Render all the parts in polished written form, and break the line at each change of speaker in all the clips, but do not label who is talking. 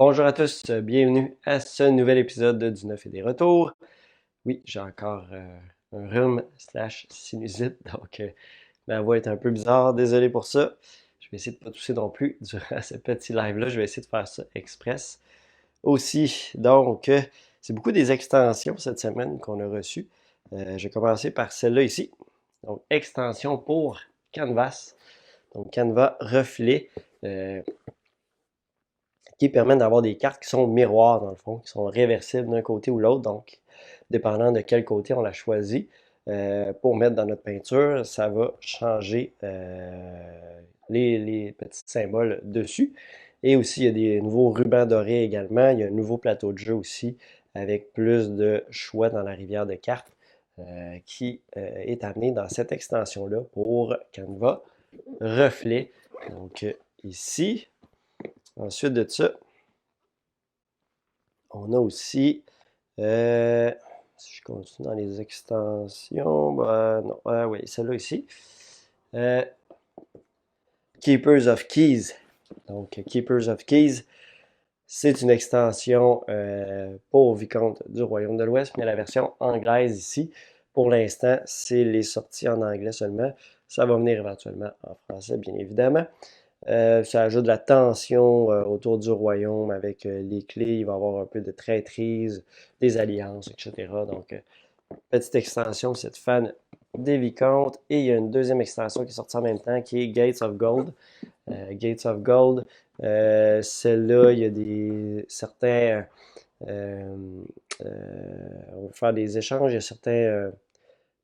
Bonjour à tous, bienvenue à ce nouvel épisode du Neuf et des retours. Oui, j'ai encore un rhume slash sinusite, donc ma voix est un peu bizarre, désolé pour ça. Je vais essayer de pas tousser non plus durant ce petit live-là, je vais essayer de faire ça express. Aussi, donc, c'est beaucoup des extensions cette semaine qu'on a reçues. Je vais commencer par celle-là ici. Donc, extension pour Canvas. Donc, Canva Reflet. Euh, qui permettent d'avoir des cartes qui sont miroirs, dans le fond, qui sont réversibles d'un côté ou l'autre. Donc, dépendant de quel côté on la choisit, pour mettre dans notre peinture, ça va changer les petits symboles dessus. Et aussi, il y a des nouveaux rubans dorés également. Il y a un nouveau plateau de jeu aussi, avec plus de choix dans la rivière de cartes, qui est amené dans cette extension-là pour Canva Reflet. Donc, ici, ensuite de ça, on a aussi, si je continue dans les extensions, ben non, oui, celle-là ici. Euh, Keepers of Keys. Donc, Keepers of Keys, c'est une extension pour Vicomte du Royaume de l'Ouest, mais la version anglaise ici. Pour l'instant, c'est les sorties en anglais seulement. Ça va venir éventuellement en français, bien évidemment. Ça ajoute de la tension autour du royaume avec les clés. Il va y avoir un peu de traîtrise, des alliances, etc. Donc, petite extension, si vous êtes fan des Vicomtes. Et il y a une deuxième extension qui est sortie en même temps qui est Gates of Gold. Gates of Gold, celle-là, il y a certains. Euh, on va faire des échanges. Il y a certaines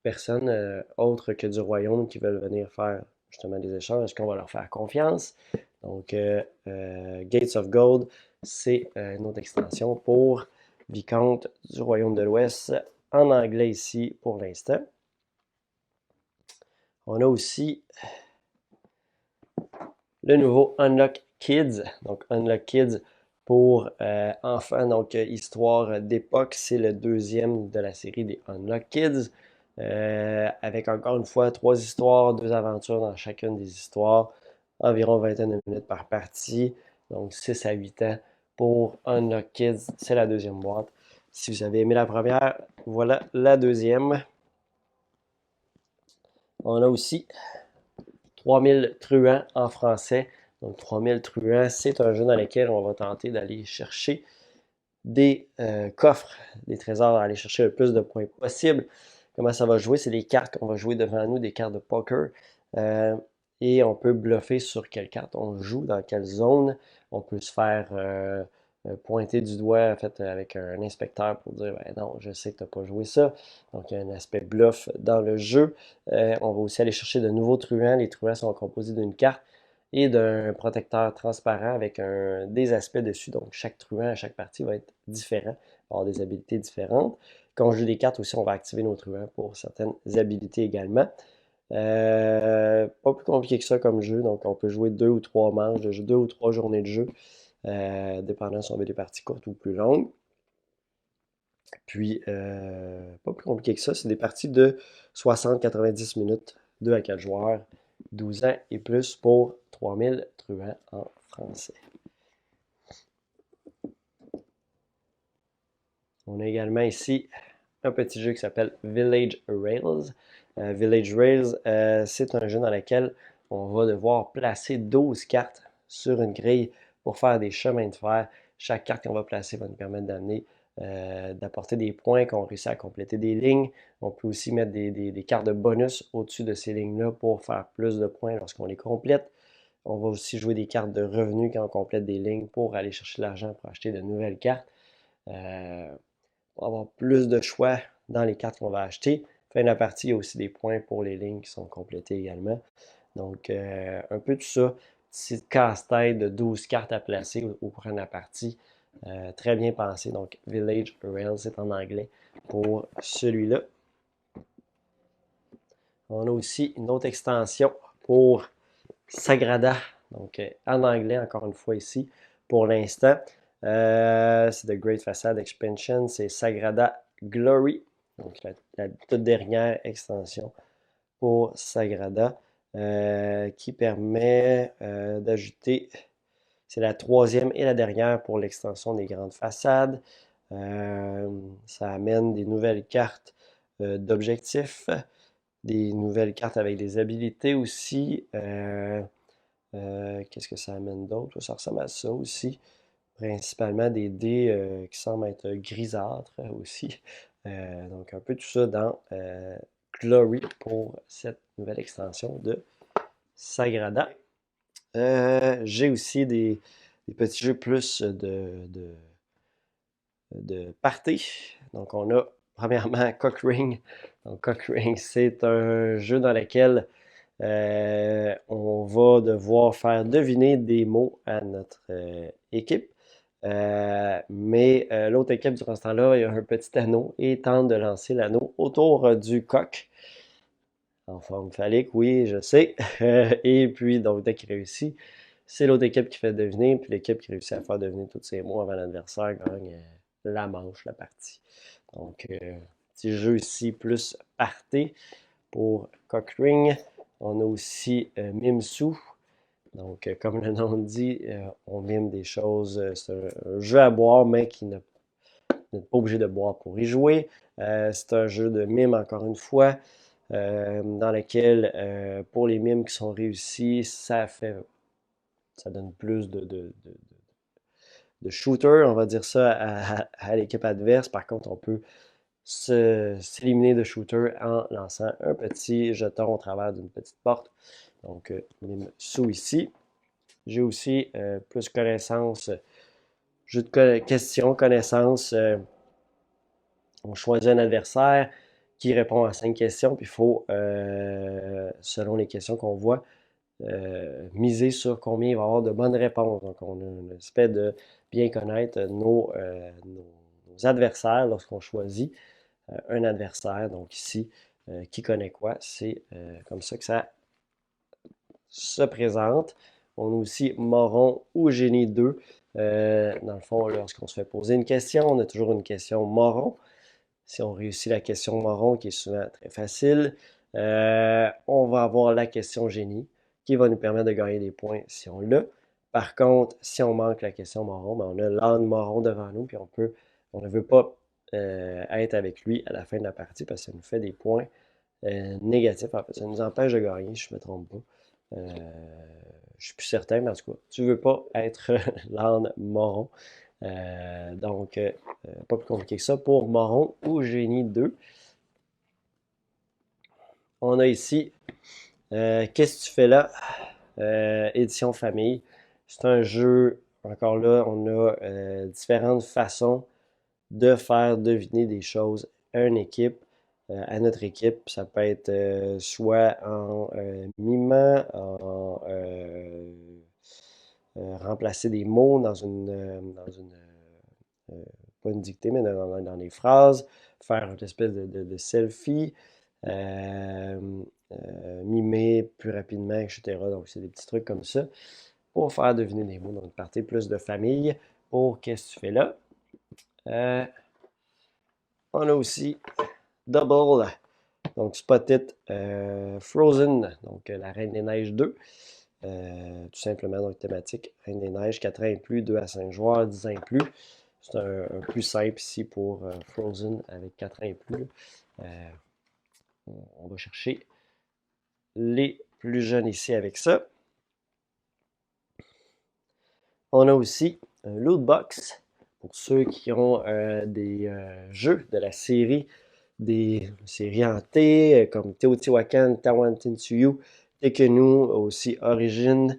personnes autres que du royaume qui veulent venir faire justement des échanges. Est-ce qu'on va leur faire confiance? Donc, Gates of Gold, c'est une autre extension pour Vicomte du Royaume de l'Ouest en anglais ici pour l'instant. On a aussi le nouveau Unlock Kids. Donc, Unlock Kids pour enfants, donc histoire d'époque, c'est le deuxième de la série des Unlock Kids. Avec encore une fois 3 histoires, 2 aventures dans chacune des histoires, environ 21 minutes par partie, donc 6 à 8 ans pour Unlock Kids, c'est la deuxième boîte. Si vous avez aimé la première, voilà la deuxième. On a aussi 3000 truands en français. Donc 3000 truands, c'est un jeu dans lequel on va tenter d'aller chercher des coffres, des trésors, aller chercher le plus de points possible. Comment ça va jouer? C'est des cartes qu'on va jouer devant nous, des cartes de poker. Et on peut bluffer sur quelle carte on joue, dans quelle zone. On peut se faire pointer du doigt en fait, avec un inspecteur pour dire ben non, je sais que tu n'as pas joué ça. Donc il y a un aspect bluff dans le jeu. On va aussi aller chercher de nouveaux truands. Les truands sont composés d'une carte et d'un protecteur transparent avec des aspects dessus. Donc, chaque truand à chaque partie va être différent, avoir des habilités différentes. Quand on joue des cartes aussi, on va activer nos truands pour certaines habilités également. Pas plus compliqué que ça comme jeu, donc on peut jouer 2 ou 3 manches de jeu, 2 ou 3 journées de jeu, dépendant si on veut des parties courtes ou plus longues. Puis, pas plus compliqué que ça, c'est des parties de 60-90 minutes, 2 à 4 joueurs, 12 ans et plus pour 3000 truands en français. On a également ici un petit jeu qui s'appelle Village Rails. Village Rails, c'est un jeu dans lequel on va devoir placer 12 cartes sur une grille pour faire des chemins de fer. Chaque carte qu'on va placer va nous permettre d'apporter des points qu'on réussit à compléter des lignes. On peut aussi mettre des cartes de bonus au-dessus de ces lignes-là pour faire plus de points lorsqu'on les complète. On va aussi jouer des cartes de revenus quand on complète des lignes pour aller chercher de l'argent pour acheter de nouvelles cartes. Pour avoir plus de choix dans les cartes qu'on va acheter. Fin de la partie, il y a aussi des points pour les lignes qui sont complétées également. Donc, un peu tout ça. Petit casse-tête de 12 cartes à placer au cours de la partie. Très bien pensé. Donc, Village Rails, c'est en anglais pour celui-là. On a aussi une autre extension pour Sagrada. Donc, en anglais, encore une fois ici, pour l'instant. C'est The Great Facade Expansion. C'est Sagrada Glory. Donc, la toute dernière extension pour Sagrada qui permet d'ajouter C'est la troisième et la dernière pour l'extension des grandes façades. Ça amène des nouvelles cartes d'objectifs, des nouvelles cartes avec des habilités aussi. Qu'est-ce que ça amène d'autre? Ça ressemble à ça aussi. Principalement des dés qui semblent être grisâtres aussi. Donc un peu tout ça dans Glory pour cette nouvelle extension de Sagrada. J'ai aussi des petits jeux plus de party. Donc on a premièrement Cock Ring. Donc Cock Ring, c'est un jeu dans lequel on va devoir faire deviner des mots à notre équipe. Mais l'autre équipe, durant ce temps-là, il y a un petit anneau et tente de lancer l'anneau autour du coq. En forme phallique, oui, je sais. Et puis, donc, dès qu'il réussit, c'est l'autre équipe qui fait deviner. Puis l'équipe qui réussit à faire deviner tous ces mots avant l'adversaire gagne la manche, la partie. Donc, petit jeu ici plus party pour Cock Ring. On a aussi Mimsou. Donc, comme le nom le dit, on mime des choses. C'est un jeu à boire, mais qui n'est pas obligé de boire pour y jouer. C'est un jeu de mime, encore une fois, dans lequel, pour les mimes qui sont réussis, ça donne plus de shooter, on va dire ça, à l'équipe adverse. Par contre, on peut s'éliminer de shooter en lançant un petit jeton au travers d'une petite porte. Donc, mime sous ici. J'ai aussi plus connaissance, jeu de questions, connaissances. On choisit un adversaire qui répond à 5 questions, puis il faut, selon les questions qu'on voit, miser sur combien il va y avoir de bonnes réponses. Donc, on a une espèce de bien connaître nos adversaires lorsqu'on choisit un adversaire. Donc ici, qui connaît quoi, c'est comme ça que ça se présente. On a aussi Moron ou Génie 2. Dans le fond, lorsqu'on se fait poser une question, on a toujours une question Moron. Si on réussit la question Moron, qui est souvent très facile, on va avoir la question Génie, qui va nous permettre de gagner des points si on l'a. Par contre, si on manque la question Moron, ben on a l'âne Moron devant nous, puis on ne veut pas être avec lui à la fin de la partie parce que ça nous fait des points négatifs. En fait, ça nous empêche de gagner, je ne me trompe pas. Je suis plus certain, mais en tout cas, tu ne veux pas être l'âne Moron. Donc, pas plus compliqué que ça pour Moron ou Génie 2. On a ici Qu'est-ce que tu fais là? Édition famille. C'est un jeu, encore là, on a différentes façons de faire deviner des choses à une équipe, à notre équipe. Ça peut être soit en mimant, en remplacer des mots euh, pas une dictée, mais dans les phrases, faire une espèce de selfie, euh, mimer plus rapidement, etc. Donc, c'est des petits trucs comme ça pour faire deviner des mots. Donc, partie plus de famille pour qu'est-ce que tu fais là. On a aussi Double, donc Spotted Frozen, donc la Reine des Neiges 2. Tout simplement, donc thématique Reine des Neiges, 4 ans et plus, 2 à 5 joueurs, 10 ans et plus. C'est un plus simple ici pour Frozen avec 4 ans et plus. On va chercher les plus jeunes ici avec ça. On a aussi un loot box pour ceux qui ont des jeux de la série, des séries hantées comme Teotihuacan, Tawantinsuyu, Tekkenu, aussi Origin,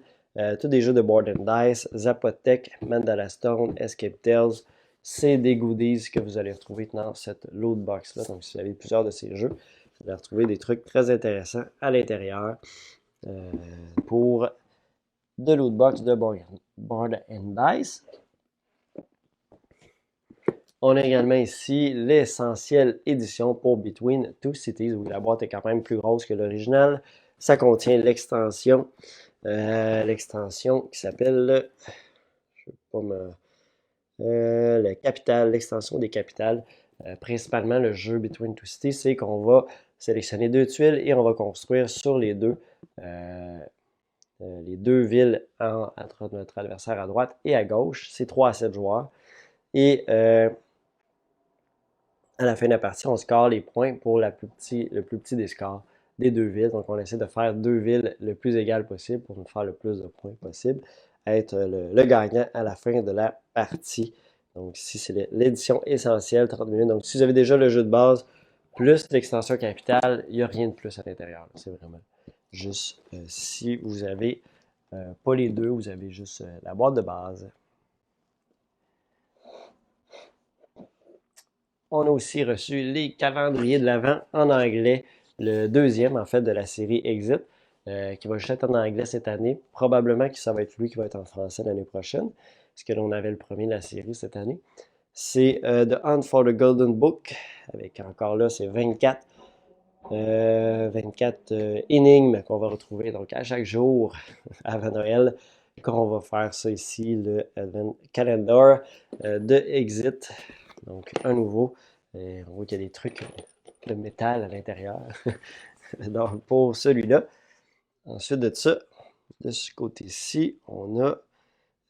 tous des jeux de Board and Dice, Zapotec, Mandala Stone, Escape Tales. C'est des goodies que vous allez retrouver dans cette loot box-là. Donc, si vous avez plusieurs de ces jeux, vous allez retrouver des trucs très intéressants à l'intérieur pour de loot box de Board and Dice. On a également ici l'essentiel édition pour Between Two Cities, où la boîte est quand même plus grosse que l'original. Ça contient l'extension qui s'appelle, je sais pas le capital, l'extension des capitales. Principalement, le jeu Between Two Cities, c'est qu'on va sélectionner 2 tuiles et on va construire sur les deux les deux villes entre notre adversaire à droite et à gauche. C'est 3 à 7 joueurs. Et à la fin de la partie, on score les points pour le plus petit des scores des deux villes. Donc, on essaie de faire deux villes le plus égales possible pour nous faire le plus de points possible, être le gagnant à la fin de la partie. Donc, ici, c'est l'édition essentielle, 30 minutes. Donc, si vous avez déjà le jeu de base, plus l'extension capitale, il n'y a rien de plus à l'intérieur. C'est vraiment juste si vous avez pas les deux, vous avez juste la boîte de base. On a aussi reçu les calendriers de l'Avent en anglais, le deuxième en fait de la série Exit, qui va juste être en anglais cette année. Probablement que ça va être lui qui va être en français l'année prochaine, parce que l'on avait le premier de la série cette année. C'est The Hunt for the Golden Book, avec encore là, c'est 24 énigmes qu'on va retrouver donc à chaque jour avant Noël, qu'on va faire ça ici, le Advent Calendar de Exit. Donc, un nouveau. On voit qu'il y a des trucs de métal à l'intérieur. Donc, pour celui-là. Ensuite de ça, de ce côté-ci, on a.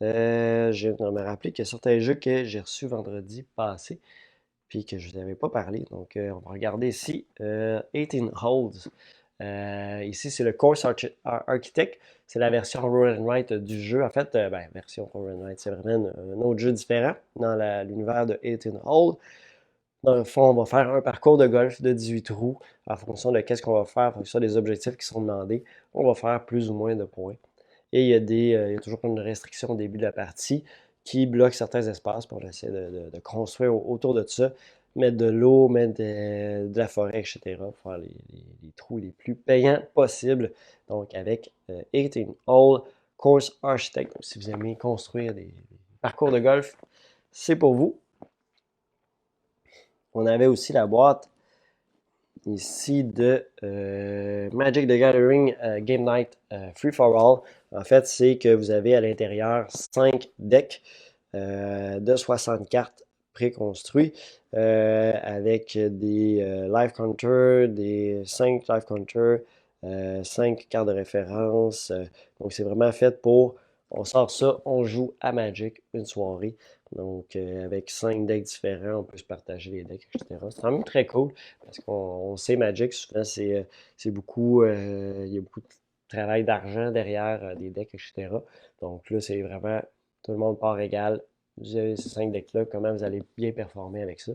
Je viens de me rappeler qu'il y a certains jeux que j'ai reçus vendredi passé, puis que je ne vous avais pas parlé. Donc, on va regarder ici 18 Holes. Ici, c'est le Course Architect. C'est la version Roll and Write du jeu. En fait, version Roll and Write, c'est vraiment un autre jeu différent dans l'univers de 18 Holes. Dans le fond, on va faire un parcours de golf de 18 trous en fonction de qu'est-ce qu'on va faire, en fonction des objectifs qui sont demandés. On va faire plus ou moins de points. Et il y a toujours une restriction au début de la partie qui bloque certains espaces. Puis on essaie de construire autour de ça, mettre de l'eau, mettre de la forêt, etc. Pour faire les trous les plus payants possibles. Donc avec 18 Hole Course Architect. Donc, si vous aimez construire des parcours de golf, c'est pour vous. On avait aussi la boîte ici de Magic the Gathering Game Night Free for All. En fait, c'est que vous avez à l'intérieur 5 decks de 60 cartes préconstruits avec des life counters, des 5 life counters, 5 cartes de référence. Donc, c'est vraiment fait pour, on sort ça, on joue à Magic une soirée. Donc, avec 5 decks différents, on peut se partager les decks, etc. C'est quand même très cool parce qu'on sait Magic, souvent, c'est beaucoup, il y a beaucoup de travail d'argent derrière des decks, etc. Donc là, c'est vraiment tout le monde part égal. Vous avez ces 5 decks-là, comment vous allez bien performer avec ça.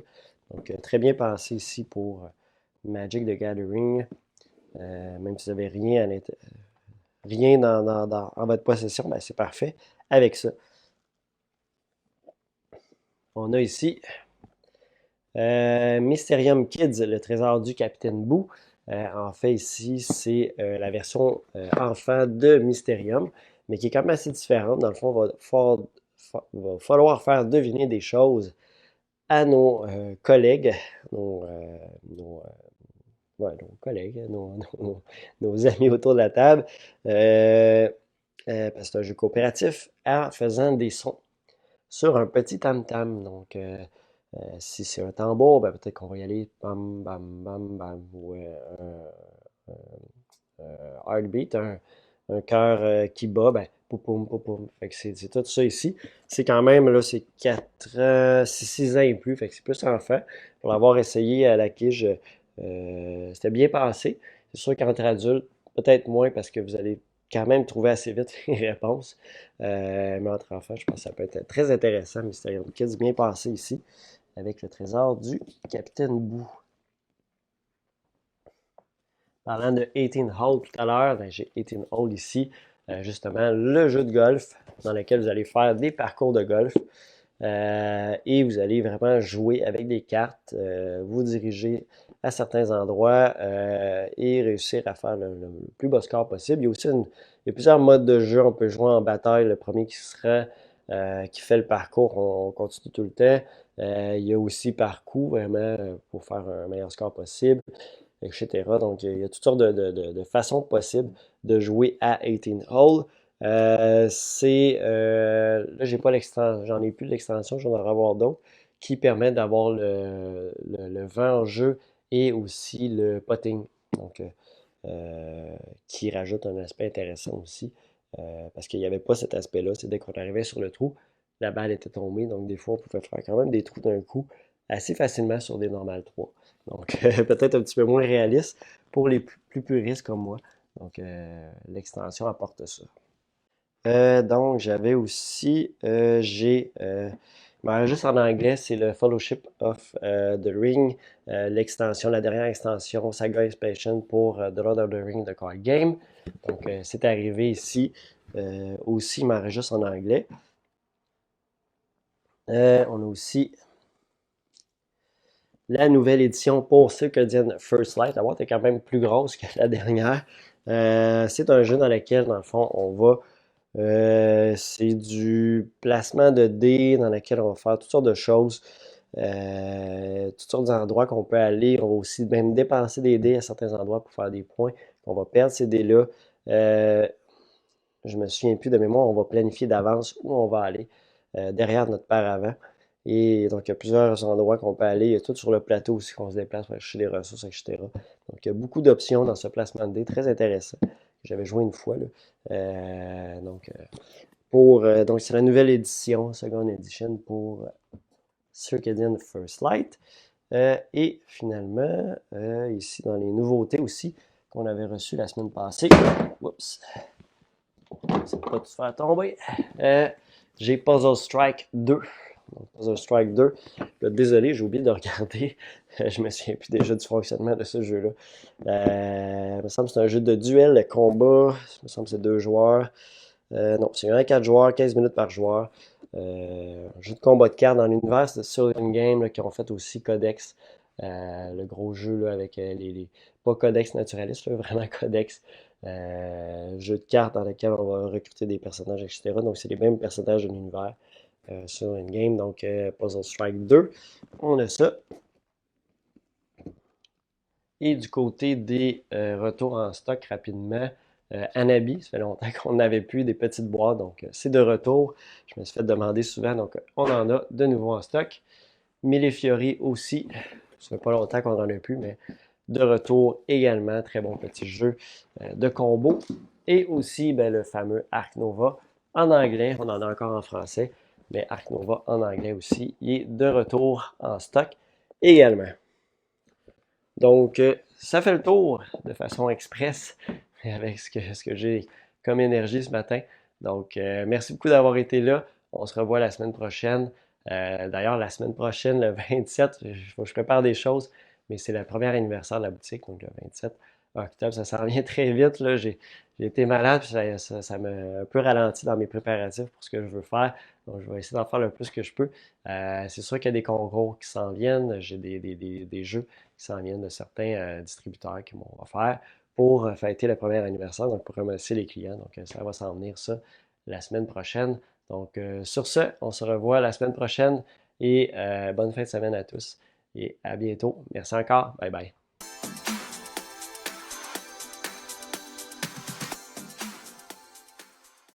Donc, très bien pensé ici pour Magic the Gathering. Même si vous n'avez rien en votre possession, ben, c'est parfait avec ça. On a ici Mysterium Kids, le trésor du Capitaine Boo. En fait, ici, c'est la version enfant de Mysterium, mais qui est quand même assez différente. Dans le fond, va falloir faire deviner des choses à nos collègues, nos, ouais, nos collègues, nos amis autour de la table, parce que c'est un jeu coopératif, en faisant des sons sur un petit tam-tam. Donc, si c'est un tambour, ben, peut-être qu'on va y aller bam, bam, bam, bam, ou heartbeat, un cœur qui bat, ben, poupoum, poupoum. Fait que c'est tout ça ici. C'est quand même, là, c'est 4 ans, 6 ans et plus, fait que c'est plus enfant. Pour l'avoir essayé à la quiche, c'était bien passé. C'est sûr qu'entre adultes, peut-être moins parce que vous allez quand même trouver assez vite les réponses. Mais entre enfants, je pense que ça peut être très intéressant. Mysterium Kids, bien passé ici, avec le trésor du Capitaine Boo. Parlant de 18 Hole tout à l'heure, ben, j'ai 18 Hole ici, justement le jeu de golf dans lequel vous allez faire des parcours de golf et vous allez vraiment jouer avec des cartes, vous diriger à certains endroits et réussir à faire le plus bas score possible. Il y a plusieurs modes de jeu. On peut jouer en bataille. Le premier qui fait le parcours, on continue tout le temps. Il y a aussi parcours vraiment pour faire un meilleur score possible, etc. Donc, il y a toutes sortes de façons possibles de jouer à 18 Hole. Là, j'ai pas l'extension, j'en ai plus de l'extension, j'en aurai avoir d'autres qui permettent d'avoir le vent en jeu et aussi le putting. Donc, qui rajoute un aspect intéressant aussi parce qu'il n'y avait pas cet aspect-là. C'est dès qu'on arrivait sur le trou, la balle était tombée. Donc, des fois, on pouvait faire quand même des trous d'un coup assez facilement sur des normales 3. Donc, peut-être un petit peu moins réaliste pour les plus puristes comme moi. Donc, l'extension apporte ça. Donc, j'avais aussi, ben, juste en anglais, c'est le Fellowship of the Ring, l'extension, la dernière extension Saga Expansion pour The Lord of the Ring de Card Game. Donc, c'est arrivé ici. Aussi, il m'en reste juste en anglais. On a aussi la nouvelle édition pour Circadian First Light. La boîte est quand même plus grosse que la dernière. C'est un jeu dans lequel, dans le fond, on va c'est du placement de dés dans lequel on va faire toutes sortes de choses, toutes sortes d'endroits qu'on peut aller. On va aussi même dépenser des dés à certains endroits pour faire des points. On va perdre ces dés-là. Je me souviens plus de mémoire. On va planifier d'avance où on va aller derrière notre paravent. Et donc, il y a plusieurs endroits qu'on peut aller. Il y a tout sur le plateau aussi qu'on se déplace pour chercher des ressources, etc. Donc, il y a beaucoup d'options dans ce placement de dés. Très intéressant. J'avais joué une fois, là. Donc, c'est la nouvelle édition, Second Edition pour Circadian First Light. Et finalement, ici dans les nouveautés aussi qu'on avait reçues la semaine passée, oups, c'est pas de se faire tomber, j'ai Puzzle Strike 2. Donc, Puzzle Strike 2, là, désolé, j'ai oublié de regarder, je me souviens plus déjà du fonctionnement de ce jeu-là. Il me semble que c'est un jeu de duel, de combat, il me semble que c'est 2 joueurs. Non, c'est un à 4 joueurs, 15 minutes par joueur. Un jeu de combat de cartes dans l'univers de Sylvan Game là, qui ont fait aussi Codex, le gros jeu là, avec pas Codex naturaliste, là, vraiment Codex. Jeu de cartes dans lequel on va recruter des personnages, etc. Donc c'est les mêmes personnages de l'univers sur une game. Donc Puzzle Strike 2, on a ça. Et du côté des retours en stock rapidement, Anabi, ça fait longtemps qu'on n'avait plus des petites boîtes, donc c'est de retour. Je me suis fait demander souvent, donc on en a de nouveau en stock. Millefiori aussi, ça fait pas longtemps qu'on n'en a plus, mais de retour également. Très bon petit jeu de combo. Et aussi ben, le fameux Ark Nova en anglais, on en a encore en français, mais Ark Nova en anglais aussi, il est de retour en stock également. Donc, ça fait le tour de façon express avec ce que j'ai comme énergie ce matin. Donc, merci beaucoup d'avoir été là. On se revoit la semaine prochaine. D'ailleurs, la semaine prochaine, le 27, faut que je prépare des choses, mais c'est le premier anniversaire de la boutique, donc le 27 octobre. Ça s'en vient très vite, là. J'ai été malade, puis ça m'a un peu ralenti dans mes préparatifs pour ce que je veux faire. Donc, je vais essayer d'en faire le plus que je peux. C'est sûr qu'il y a des concours qui s'en viennent. J'ai des jeux qui s'en viennent de certains distributeurs qui m'ont offert pour fêter le premier anniversaire, donc pour remercier les clients. Donc, ça va s'en venir, ça, la semaine prochaine. Donc, sur ce, on se revoit la semaine prochaine et bonne fin de semaine à tous et à bientôt. Merci encore. Bye bye.